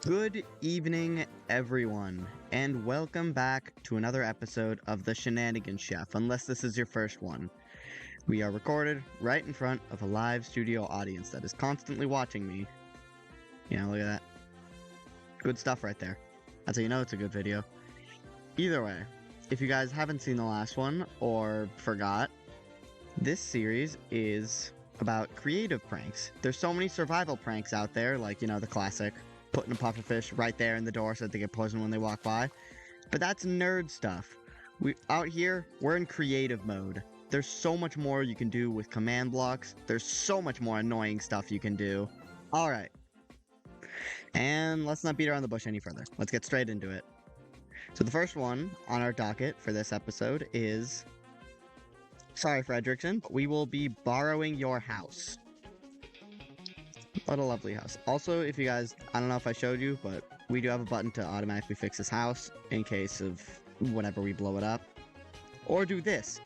Good evening, everyone, and welcome back to another episode of the Shenanigans Chef, unless this is your first one. We are recorded right in front of a live studio audience that is constantly watching me. Yeah, look at that. Good stuff right there. That's how you know it's a good video. Either way, if you guys haven't seen the last one, or forgot, this series is about creative pranks. There's so many survival pranks out there, like, you know, the classic putting a pufferfish right there in the door so that they get poisoned when they walk by. But that's nerd stuff. Out here, we're in creative mode. There's so much more you can do with command blocks. There's so much more annoying stuff you can do. Alright. And let's not beat around the bush any further. Let's get straight into it. So the first one on our docket for this episode is... Sorry, Fredrickson, but we will be borrowing your house. What a lovely house. Also, if you guys, I don't know if I showed you, but we do have a button to automatically fix this house in case of whenever we blow it up. Or do this.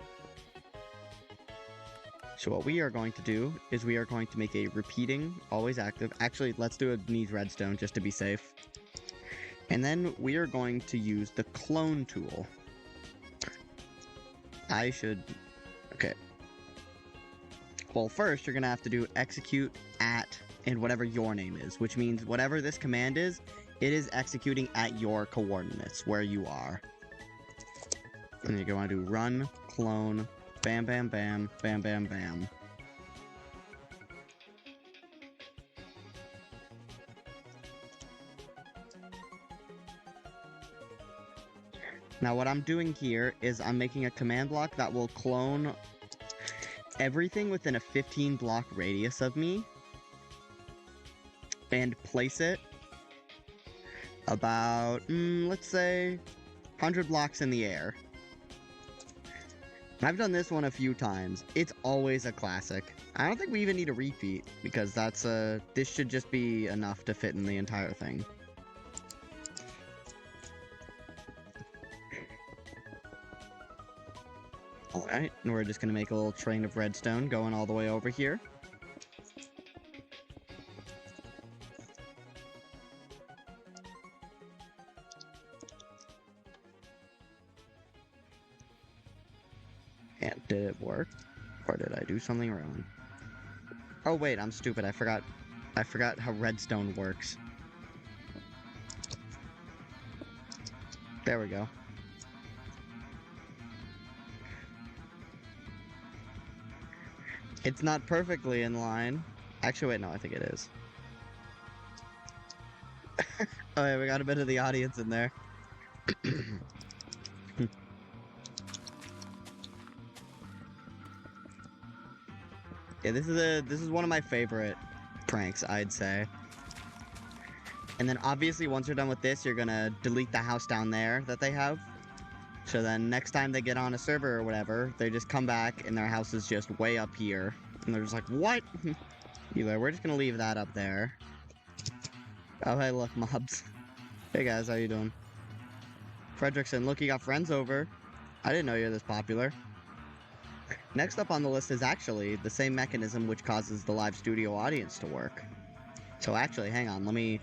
So what we are going to do is we are going to make a repeating, always active. Actually, let's do a needs redstone just to be safe. And then we are going to use the clone tool. Okay. Well, first you're going to have to do execute at and whatever your name is, which means whatever this command is, it is executing at your coordinates, where you are. And you're going to do run, clone, bam, bam, bam, bam, bam, bam. Now what I'm doing here is I'm making a command block that will clone everything within a 15 block radius of me and place it about, let's say, 100 blocks in the air. I've done this one a few times. It's always a classic. I don't think we even need a repeat, because this should just be enough to fit in the entire thing. Alright, and we're just gonna make a little train of redstone going all the way over here. And did it work? Or did I do something wrong? Oh wait, I'm stupid. I forgot how redstone works. There we go. It's not perfectly in line. Actually, wait, no, I think it is. Oh yeah, we got a bit of the audience in there. Yeah, this is one of my favorite pranks, I'd say. And then obviously once you're done with this, you're gonna delete the house down there that they have. So then next time they get on a server or whatever, they just come back and their house is just way up here. And they're just like, what? Either we're just gonna leave that up there. Oh hey, look, mobs. Hey guys, how you doing? Fredrickson, look, you got friends over. I didn't know you're this popular. Next up on the list is actually the same mechanism which causes the live studio audience to work. So actually, hang on, let me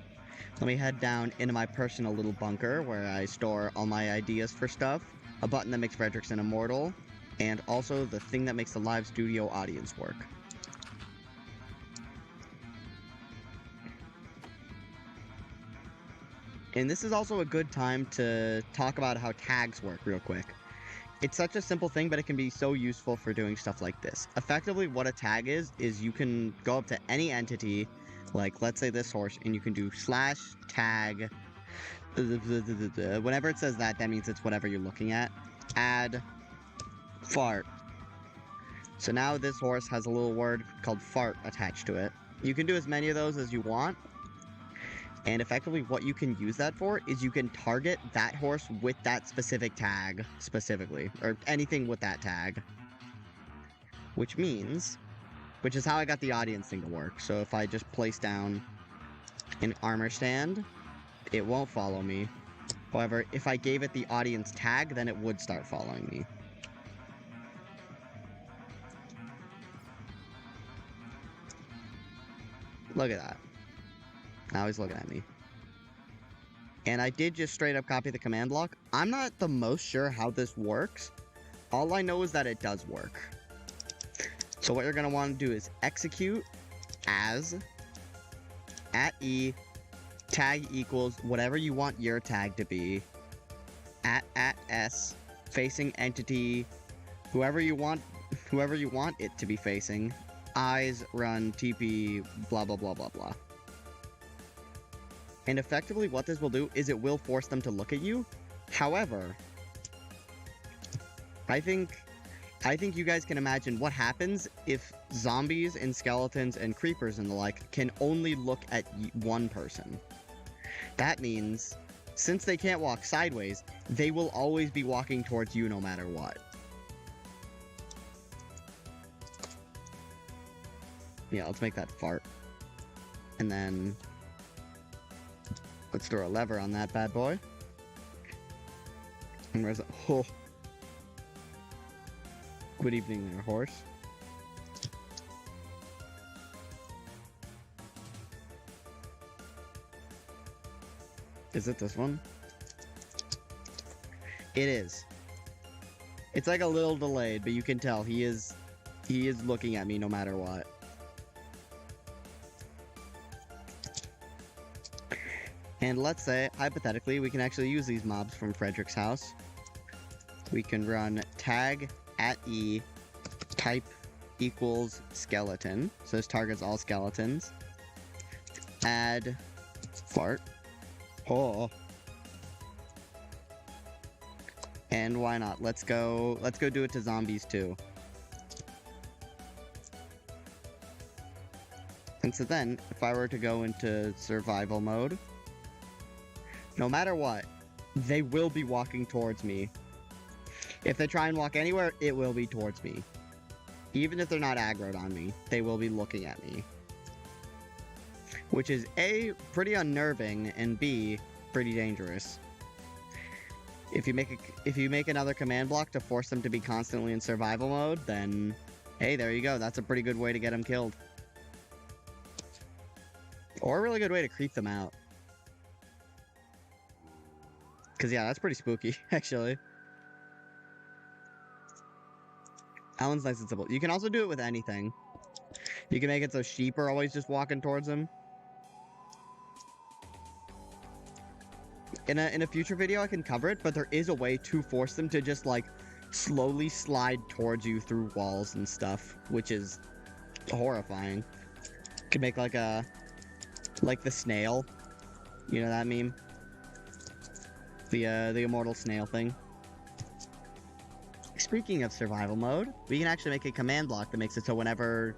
head down into my personal little bunker where I store all my ideas for stuff, a button that makes Fredrickson immortal, and also the thing that makes the live studio audience work. And this is also a good time to talk about how tags work real quick. It's such a simple thing, but it can be so useful for doing stuff like this. Effectively, what a tag is you can go up to any entity, like let's say this horse, and you can do /tag. Whenever it says that means it's whatever you're looking at. Add fart. So now this horse has a little word called fart attached to it. You can do as many of those as you want. And effectively what you can use that for is you can target that horse with that specific tag, specifically. Or anything with that tag. Which is how I got the audience thing to work. So if I just place down an armor stand, it won't follow me. However, if I gave it the audience tag, then it would start following me. Look at that. Now he's looking at me. And I did just straight up copy the command block. I'm not the most sure how this works. All I know is that it does work. So what you're going to want to do is execute as @e tag equals whatever you want your tag to be @s facing entity whoever you want it to be facing eyes run TP blah blah blah blah blah. And effectively what this will do is it will force them to look at you. However, I think you guys can imagine what happens if zombies and skeletons and creepers and the like can only look at one person. That means, since they can't walk sideways, they will always be walking towards you no matter what. Yeah, let's make that fart. And then let's throw a lever on that bad boy. And where's it? Oh. Good evening there, horse. Is it this one? It is. It's like a little delayed, but you can tell he is looking at me no matter what. And let's say, hypothetically, we can actually use these mobs from Frederick's house. We can run tag @e type equals skeleton. So this targets all skeletons. Add fart. Oh. And why not? Let's go do it to zombies too. And so then, if I were to go into survival mode, no matter what, they will be walking towards me. If they try and walk anywhere, it will be towards me. Even if they're not aggroed on me, they will be looking at me. Which is A, pretty unnerving, and B, pretty dangerous. If you make another command block to force them to be constantly in survival mode, then hey, there you go. That's a pretty good way to get them killed. Or a really good way to creep them out. Because yeah, that's pretty spooky, actually. That one's nice and simple. You can also do it with anything. You can make it so sheep are always just walking towards them. In a future video, I can cover it, but there is a way to force them to just, like, slowly slide towards you through walls and stuff, which is horrifying. You can make, like, the snail. You know that meme? The immortal snail thing. Speaking of survival mode, we can actually make a command block that makes it so whenever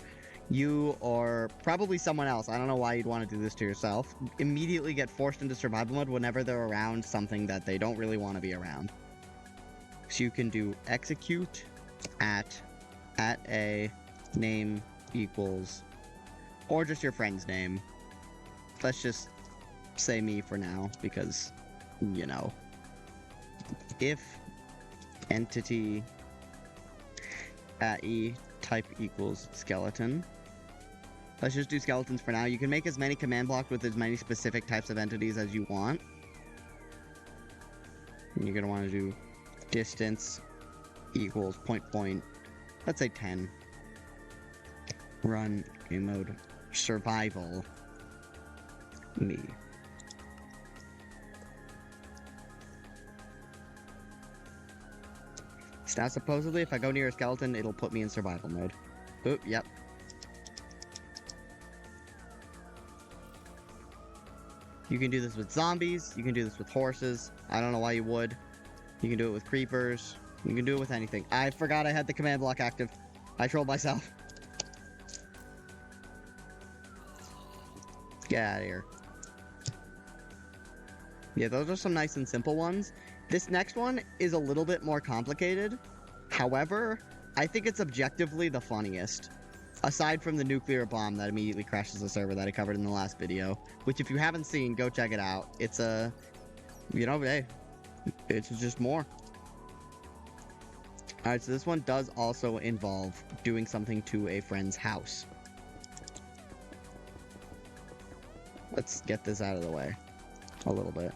you or probably someone else, I don't know why you'd want to do this to yourself, immediately get forced into survival mode whenever they're around something that they don't really want to be around. So you can do execute at a name equals, or just your friend's name. Let's just say me for now, because, you know. If entity @e type equals skeleton. Let's just do skeletons for now. You can make as many command blocks with as many specific types of entities as you want. And you're going to want to do distance equals point, let's say 10. Run game mode survival me. Now, supposedly, if I go near a skeleton, it'll put me in survival mode. Oop, yep. You can do this with zombies. You can do this with horses. I don't know why you would. You can do it with creepers. You can do it with anything. I forgot I had the command block active. I trolled myself. Get out of here. Yeah, those are some nice and simple ones. This next one is a little bit more complicated. However, I think it's objectively the funniest. Aside from the nuclear bomb that immediately crashes the server that I covered in the last video. Which, if you haven't seen, go check it out. It's a... you know, hey, it's just more. Alright, so this one does also involve doing something to a friend's house. Let's get this out of the way. A little bit.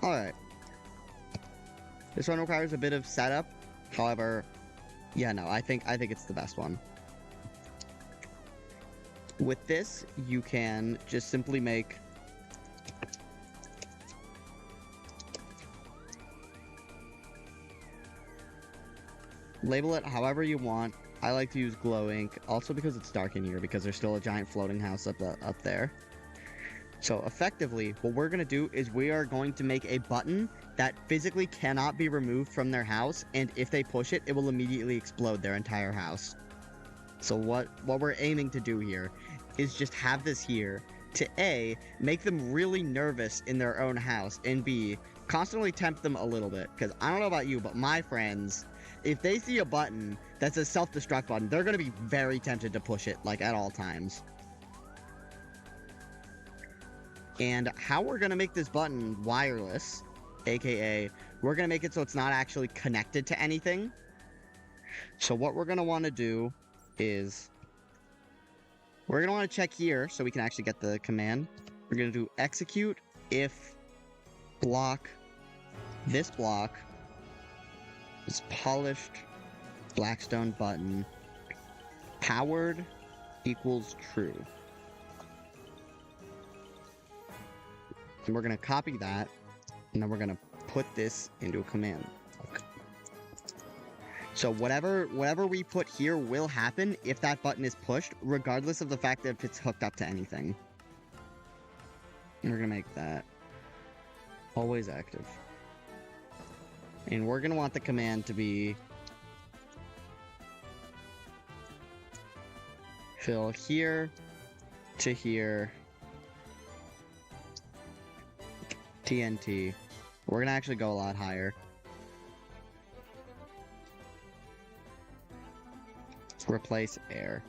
Alright. This one requires a bit of setup. However, yeah, no, I think it's the best one. With this, you can just simply make label it however you want. I like to use glow ink, also because it's dark in here, because there's still a giant floating house up there. So effectively, what we're going to do is we are going to make a button that physically cannot be removed from their house, and if they push it, it will immediately explode their entire house. So what we're aiming to do here is just have this here to A, make them really nervous in their own house, and B, constantly tempt them a little bit. Because I don't know about you, but my friends, if they see a button that's a self-destruct button, they're going to be very tempted to push it, like, at all times. And how we're going to make this button wireless, aka, we're going to make it so it's not actually connected to anything. So what we're going to want to do is, we're going to want to check here so we can actually get the command. We're going to do execute if block, this block is polished blackstone button powered equals true. And we're going to copy that, and then we're going to put this into a command. So whatever we put here will happen if that button is pushed, regardless of the fact that if it's hooked up to anything. And we're going to make that always active. And we're going to want the command to be fill here to here TNT. We're going to actually go a lot higher. Replace air.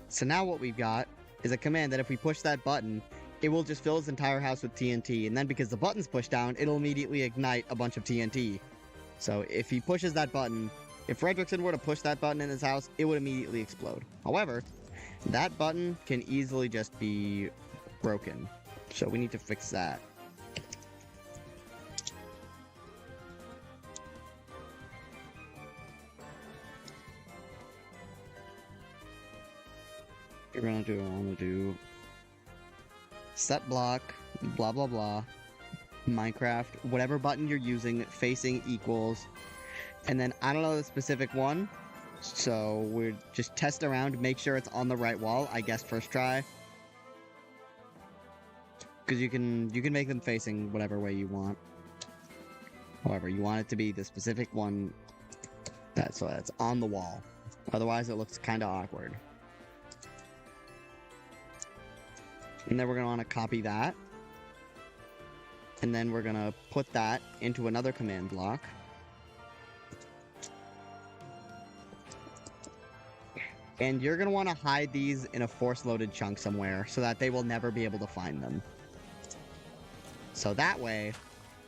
So now what we've got is a command that if we push that button, it will just fill his entire house with TNT, and then because the button's pushed down, it'll immediately ignite a bunch of TNT. So if he pushes that button, if Fredrickson were to push that button in his house, it would immediately explode. However, that button can easily just be broken. So we need to fix that. We're gonna do setblock, blah blah blah, Minecraft, whatever button you're using, facing equals, and then I don't know the specific one, so we're just test around, make sure it's on the right wall, I guess first try. Because you can make them facing whatever way you want. However, you want it to be the specific one that's on the wall. Otherwise, it looks kind of awkward. And then we're going to want to copy that. And then we're going to put that into another command block. And you're going to want to hide these in a force-loaded chunk somewhere so that they will never be able to find them. So that way,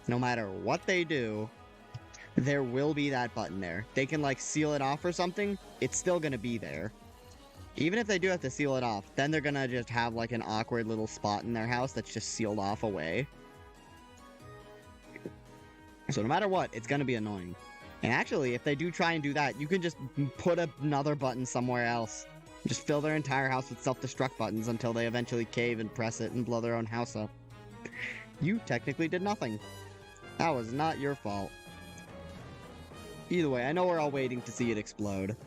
no matter what they do, there will be that button there. They can, like, seal it off or something, it's still going to be there. Even if they do have to seal it off, then they're gonna just have, like, an awkward little spot in their house that's just sealed off away. So no matter what, it's gonna be annoying. And actually, if they do try and do that, you can just put another button somewhere else. Just fill their entire house with self-destruct buttons until they eventually cave and press it and blow their own house up. You technically did nothing. That was not your fault. Either way, I know we're all waiting to see it explode.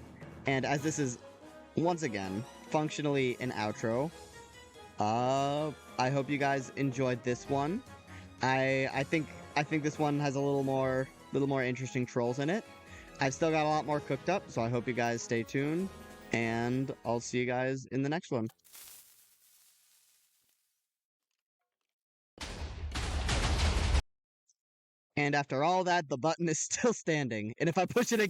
And as this is, once again, functionally an outro, I hope you guys enjoyed this one. I think this one has a little more interesting trolls in it. I've still got a lot more cooked up, so I hope you guys stay tuned, and I'll see you guys in the next one. And after all that, the button is still standing, and if I push it again,